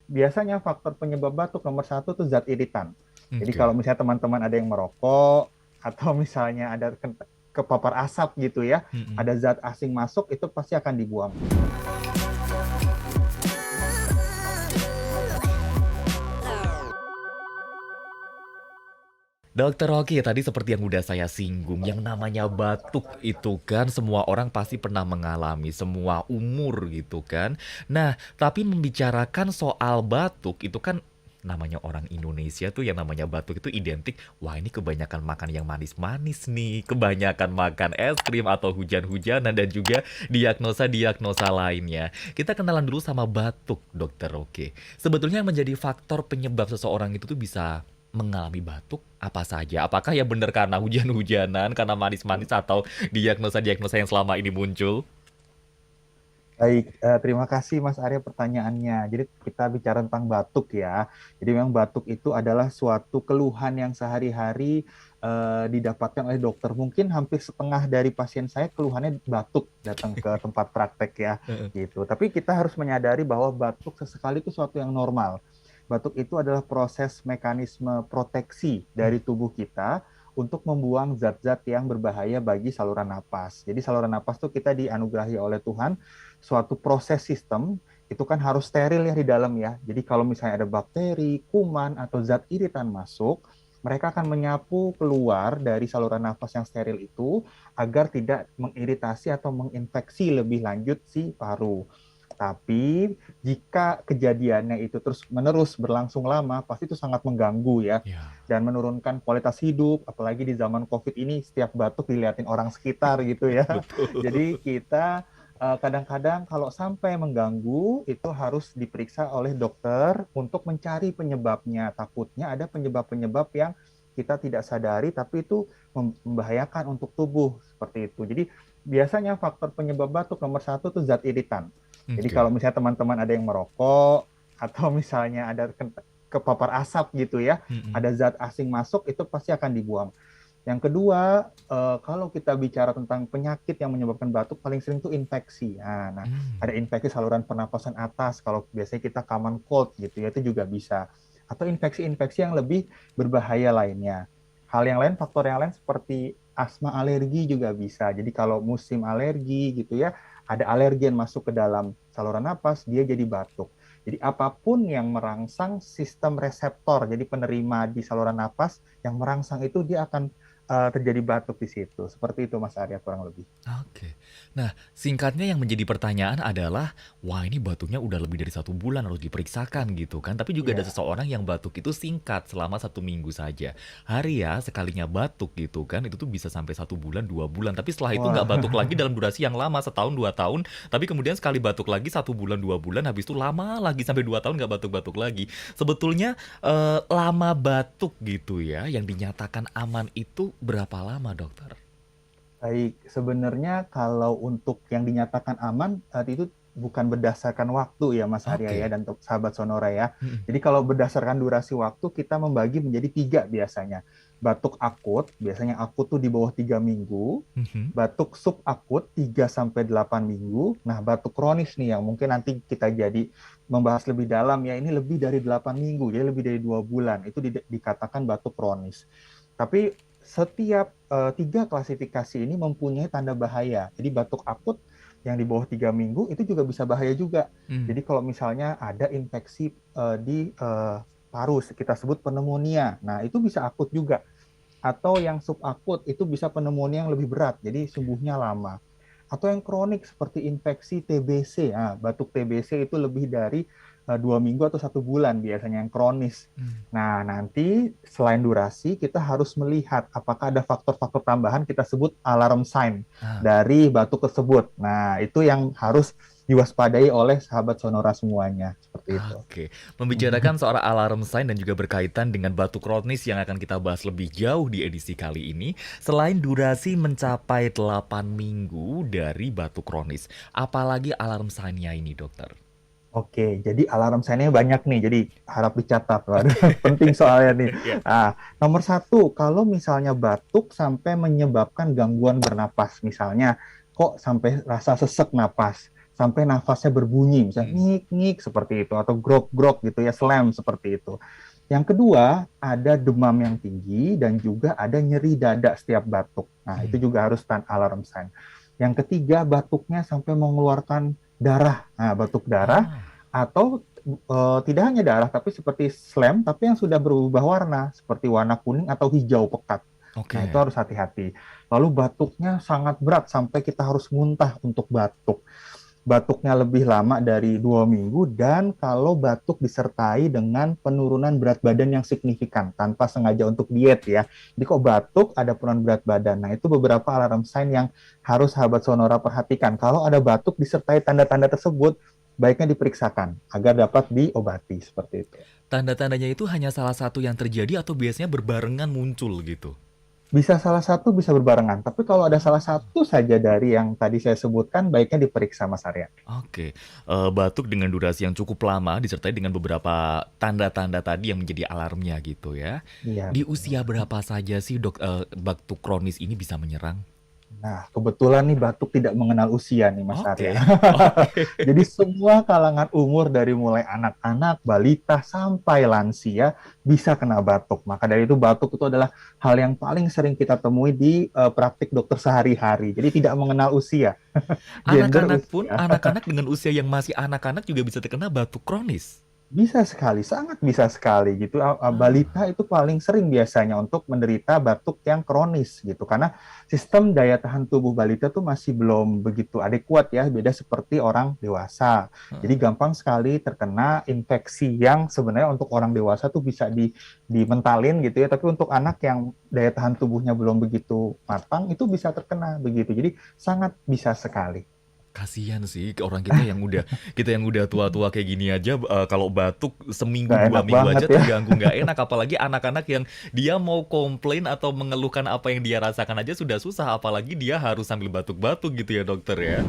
biasanya faktor penyebab batuk nomor satu tuh zat iritan. Jadi Oke. kalau misalnya teman-teman ada yang merokok atau misalnya ada kepapar asap gitu ya, Mm-mm. ada zat asing masuk itu pasti akan dibuang. Dokter Oki, tadi seperti yang udah saya singgung, yang namanya batuk itu kan semua orang pasti pernah mengalami, semua umur gitu kan. Nah, tapi membicarakan soal batuk itu kan namanya orang Indonesia tuh yang namanya batuk itu identik, wah ini kebanyakan makan yang manis-manis nih, kebanyakan makan es krim atau hujan-hujanan dan juga diagnosa-diagnosa lainnya. Kita kenalan dulu sama batuk, Dokter Oki. Sebetulnya yang menjadi faktor penyebab seseorang itu tuh bisa mengalami batuk apa saja? Apakah ya benar karena hujan-hujanan, karena manis-manis atau diagnosa-diagnosa yang selama ini muncul? Baik, terima kasih Mas Arya pertanyaannya. Jadi kita bicara tentang batuk ya. Jadi memang batuk itu adalah suatu keluhan yang sehari-hari didapatkan oleh dokter. Mungkin hampir setengah dari pasien saya keluhannya batuk datang ke tempat praktek ya, gitu. Tapi kita harus menyadari bahwa batuk sesekali itu suatu yang normal. Batuk itu adalah proses mekanisme proteksi dari tubuh kita untuk membuang zat-zat yang berbahaya bagi saluran napas. Jadi saluran napas itu kita dianugerahi oleh Tuhan suatu proses sistem itu kan harus steril ya di dalam ya. Jadi kalau misalnya ada bakteri, kuman atau zat iritan masuk, mereka akan menyapu keluar dari saluran nafas yang steril itu agar tidak mengiritasi atau menginfeksi lebih lanjut si paru. Tapi jika kejadiannya itu terus menerus berlangsung lama, pasti itu sangat mengganggu ya Ya, dan menurunkan kualitas hidup. Apalagi di zaman COVID ini, setiap batuk dilihatin orang sekitar gitu ya. betul. Jadi kita kadang-kadang kalau sampai mengganggu itu harus diperiksa oleh dokter untuk mencari penyebabnya. Takutnya ada penyebab-penyebab yang kita tidak sadari tapi itu membahayakan untuk tubuh seperti itu. Jadi biasanya faktor penyebab batuk nomor satu itu zat iritan. Jadi kalau Oke. misalnya teman-teman ada yang merokok atau misalnya ada kepapar asap gitu ya, Mm-mm. ada zat asing masuk itu pasti akan dibuang. Yang kedua, kalau kita bicara tentang penyakit yang menyebabkan batuk, paling sering itu infeksi. Nah, Mm. ada infeksi saluran pernapasan atas, kalau biasanya kita common cold gitu ya, itu juga bisa. Atau infeksi-infeksi yang lebih berbahaya lainnya. Hal yang lain, faktor yang lain seperti asma alergi juga bisa. Jadi kalau musim alergi gitu ya, ada alergen masuk ke dalam saluran napas, dia jadi batuk. Jadi apapun yang merangsang sistem reseptor, jadi penerima di saluran napas, yang merangsang itu dia akan terjadi batuk di situ. Seperti itu Mas Arya kurang lebih. Oke. Nah, singkatnya yang menjadi pertanyaan adalah, wah ini batuknya udah lebih dari 1 bulan harus diperiksakan gitu kan. Tapi juga ada Iya. seseorang yang batuk itu singkat selama 1 minggu saja. Hari ya sekalinya batuk gitu kan, itu tuh bisa sampai 1 bulan, 2 bulan. Tapi setelah itu nggak batuk Wah, lagi dalam durasi yang lama, setahun, 2 tahun. Tapi kemudian sekali batuk lagi 1 bulan, 2 bulan, habis itu lama lagi sampai 2 tahun nggak batuk-batuk lagi. Sebetulnya lama batuk gitu ya, yang dinyatakan aman itu berapa lama dokter? baik. Sebenarnya kalau untuk yang dinyatakan aman, itu bukan berdasarkan waktu ya Mas Arya ya Oke. dan sahabat Sonora ya. Mm-mm. Jadi kalau berdasarkan durasi waktu, kita membagi menjadi tiga biasanya. Batuk akut, biasanya akut tuh di bawah 3 minggu. Mhm. Batuk subakut 3 sampai 8 minggu. Nah, batuk kronis nih yang mungkin nanti kita jadi membahas lebih dalam ya, ini lebih dari 8 minggu, jadi lebih dari 2 bulan. Itu dikatakan batuk kronis. Tapi setiap tiga klasifikasi ini mempunyai tanda bahaya. Jadi batuk akut yang di bawah 3 minggu itu juga bisa bahaya juga. Mmm. Jadi kalau misalnya ada infeksi di paru, kita sebut pneumonia. Nah, itu bisa akut juga. Atau yang subakut itu bisa pneumonia yang lebih berat, jadi Oke. sembuhnya lama. Atau yang kronik seperti infeksi TBC. Nah, batuk TBC itu lebih dari 2 minggu atau 1 bulan biasanya yang kronis. Mmm. Nah, nanti selain durasi, kita harus melihat apakah ada faktor-faktor tambahan kita sebut alarm sign Ah, dari batuk tersebut. Nah, itu yang harus diwaspadai oleh sahabat Sonora semuanya. Seperti itu. oke. Membicarakan soal alarm sign dan juga berkaitan dengan batuk kronis yang akan kita bahas lebih jauh di edisi kali ini, selain durasi mencapai 8 minggu dari batuk kronis, apalagi alarm sign-nya ini, dokter? Oke, jadi alarm sign-nya banyak nih, jadi harap dicatat. Waduh, Oke. penting soalnya nih. Ya. Nomor satu, kalau misalnya batuk sampai menyebabkan gangguan bernapas, misalnya kok sampai rasa sesek napas, sampai nafasnya berbunyi, misalnya Hmm. ngik-ngik seperti itu, atau grok-grok gitu ya, slam seperti itu. Yang kedua, ada demam yang tinggi dan juga ada nyeri dada setiap batuk. Nah, itu Hmm. juga harus alarm sign. Yang ketiga, batuknya sampai mengeluarkan darah. Nah, batuk darah Ah, atau tidak hanya darah, tapi seperti slam, tapi yang sudah berubah warna, seperti warna kuning atau hijau pekat. Nah, itu oke. harus hati-hati. Lalu batuknya sangat berat sampai kita harus muntah untuk batuk. Batuknya lebih lama dari 2 minggu dan kalau batuk disertai dengan penurunan berat badan yang signifikan tanpa sengaja untuk diet ya. Jadi kok batuk ada penurunan berat badan. Nah, itu beberapa alarm sign yang harus sahabat Sonora perhatikan. Kalau ada batuk disertai tanda-tanda tersebut, baiknya diperiksakan agar dapat diobati seperti itu. Tanda-tandanya itu hanya salah satu yang terjadi atau biasanya berbarengan muncul gitu? Bisa salah satu, bisa berbarengan. Tapi kalau ada salah Ah, satu saja dari yang tadi saya sebutkan, baiknya diperiksa Mas Arya. oke. Batuk dengan durasi yang cukup lama disertai dengan beberapa tanda-tanda tadi yang menjadi alarmnya gitu ya. Iya, Di betul. usia berapa saja sih dok, batuk kronis ini bisa menyerang? Nah, kebetulan nih batuk tidak mengenal usia nih Mas Arya. Oke, oke. Jadi semua kalangan umur dari mulai anak-anak, balita sampai lansia bisa kena batuk. Maka dari itu batuk itu adalah hal yang paling sering kita temui di praktik dokter sehari-hari. Jadi tidak mengenal usia, gender Anak-anak pun, usia. anak-anak dengan usia yang masih anak-anak juga bisa terkena batuk kronis? Bisa sekali, sangat bisa sekali gitu. Ah, Balita itu paling sering biasanya untuk menderita batuk yang kronis gitu, karena sistem daya tahan tubuh balita tuh masih belum begitu adekuat ya, beda seperti orang dewasa. Jadi heeh. gampang sekali terkena infeksi yang sebenarnya untuk orang dewasa tuh bisa dimentalin gitu ya, tapi untuk anak yang daya tahan tubuhnya belum begitu matang itu bisa terkena begitu. Jadi sangat bisa sekali. Kasihan sih ke orang kita yang udah tua-tua kayak gini aja, kalau batuk seminggu, Nggak dua enak minggu banget aja ya. terganggu nggak enak, apalagi anak-anak yang dia mau komplain atau mengeluhkan apa yang dia rasakan aja sudah susah, apalagi dia harus sambil batuk-batuk gitu ya dokter ya?